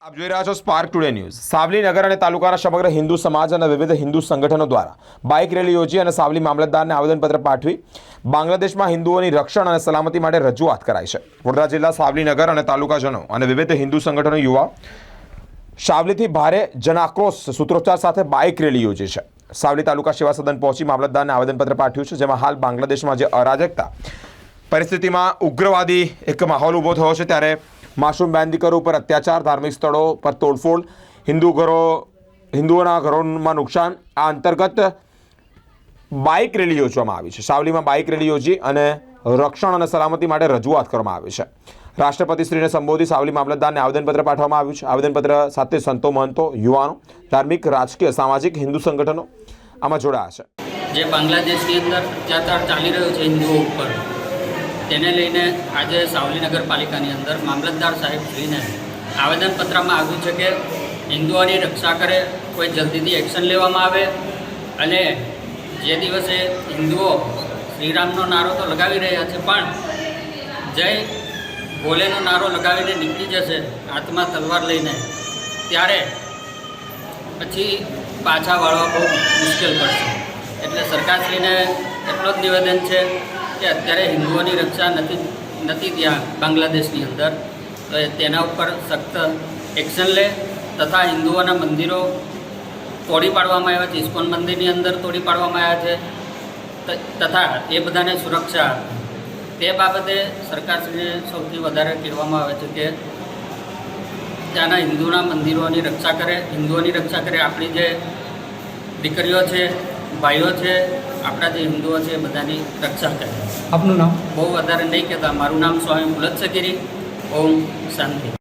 આપ જોઈ રહ્યા છો સ્પાર્ક ટુડે ન્યૂઝ। સાવલી નગર અને તાલુકાના સમગ્ર હિન્દુ સમાજ અને વિવિધ હિન્દુ સંગઠનો દ્વારા બાઇક રેલી યોજી અને સાવલી મામલતદારને આવેદનપત્ર પાઠવી બાંગ્લાદેશમાં હિન્દુઓની રક્ષણ અને સલામતી માટે રજૂઆત કરાઈ છે। વડોદરા જિલ્લા સાવલી નગર અને તાલુકાજનો અને વિવિધ હિન્દુ સંગઠનો યુવા સાવલીથી ભારે જનાક્રોશ સૂત્રોચ્ચાર સાથે બાઇક રેલી યોજી છે। સાવલી તાલુકા સેવા સદન પહોંચી મામલતદારને આવેદનપત્ર પાઠવ્યું છે, જેમાં હાલ બાંગ્લાદેશમાં જે અરાજકતા પરિસ્થિતિમાં ઉગ્રવાદી એક માહોલ ઊભો થયો છે, ત્યારે માસૂમ બેન દીકરીઓ પર અત્યાચાર, ધાર્મિક સ્થળો પર તોડફોડ, હિન્દુઓના ઘરોમાં નુકસાન, આ અંતર્ગત બાઇક રેલી યોજવામાં આવી છે। સાવલીમાં બાઇક રેલી યોજી અને રક્ષણ અને સલામતી માટે રજૂઆત કરવામાં આવી છે। રાષ્ટ્રપતિશ્રીને સંબોધી સાવલી મામલતદારને આવેદનપત્ર પાઠવવામાં આવ્યું છે। આવેદનપત્ર સાથે સંતો, મહંતો, યુવાનો, ધાર્મિક, રાજકીય, સામાજિક હિન્દુ સંગઠનો આમાં જોડાયા છે। જે બાંગ્લાદેશની અંદર અત્યાચાર ચાલી રહ્યો છે હિન્દુઓ ઉપર, તેને લઈને આજે સાવલી નગરપાલિકાની અંદર મામલતદાર સાહેબશ્રીને આવેદનપત્રમાં આવ્યું છે કે હિન્દુઓની રક્ષા કરે, કોઈ જલ્દીથી એક્શન લેવામાં આવે અને જે દિવસે હિન્દુઓ શ્રીરામનો નારો તો લગાવી રહ્યા છે, પણ જય ભોલેનો નારો લગાવીને નીકળી જશે હાથમાં તલવાર લઈને, ત્યારે પછી પાછા વાળવા બહુ મુશ્કેલ પડશે। એટલે સરકારશ્રીને એટલો જ નિવેદન છે કે અત્યારે હિન્દુઓની રક્ષા નથી ત્યાં બાંગ્લાદેશની અંદર, તો તેના ઉપર સખ્ત એક્શન લે તથા હિન્દુઓના મંદિરો તોડી પાડવામાં આવ્યા છે, ઇસ્કોન મંદિરની અંદર તોડી પાડવામાં આવ્યા છે, તથા એ બધાને સુરક્ષા તે બાબતે સરકારશ્રીને સૌથી વધારે કહેવામાં આવે છે કે ત્યાંના હિન્દુના મંદિરોની રક્ષા કરે, હિન્દુઓની રક્ષા કરે, આપણી જે દીકરીઓ છે, ભાઈઓ છે, આપણા જે હિન્દુઓ છે બધાની રક્ષા કરે। આપનું નામ? બહુ વધારે નહીં કહેતા, મારું નામ સ્વામી પુલત્સગીરી। ઓમ શાંતિ।